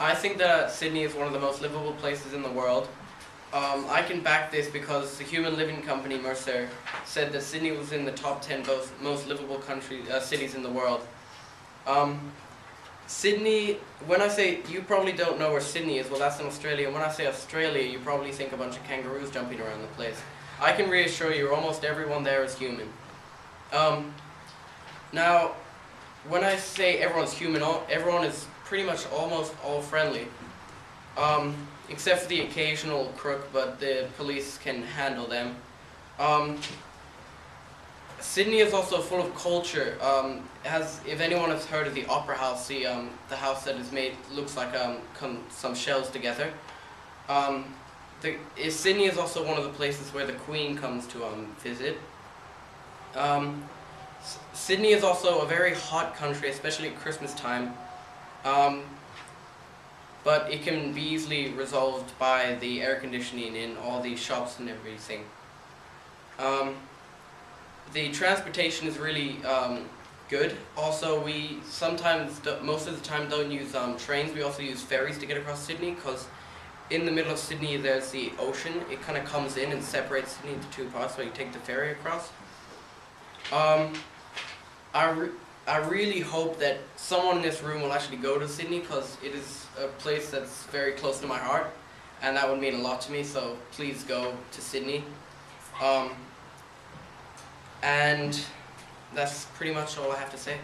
I think that Sydney is one of the most livable places in the world. I can back this because the human living company, Mercer, said that Sydney was in the top 10 most livable cities in the world. Sydney, when I say, you probably don't know where Sydney is, well that's in Australia, and when I say Australia you probably think a bunch of kangaroos jumping around the place. I can reassure you almost everyone there is human. Now, when I say everyone's human, everyone is pretty much almost all friendly. Except for the occasional crook, but the police can handle them. Sydney is also full of culture. If anyone has heard of the Opera House, the house that is made looks like some shells together. Sydney is also one of the places where the Queen comes to visit. Sydney is also a very hot country, especially at Christmas time. But it can be easily resolved by the air conditioning in all the shops and everything. The transportation is really good. Also, we sometimes, most of the time, don't use trains. We also use ferries to get across Sydney, because in the middle of Sydney there's the ocean. It kind of comes in and separates Sydney into two parts, so you take the ferry across. I really hope that someone in this room will actually go to Sydney, because it is a place that's very close to my heart, and that would mean a lot to me, so please go to Sydney. And that's pretty much all I have to say.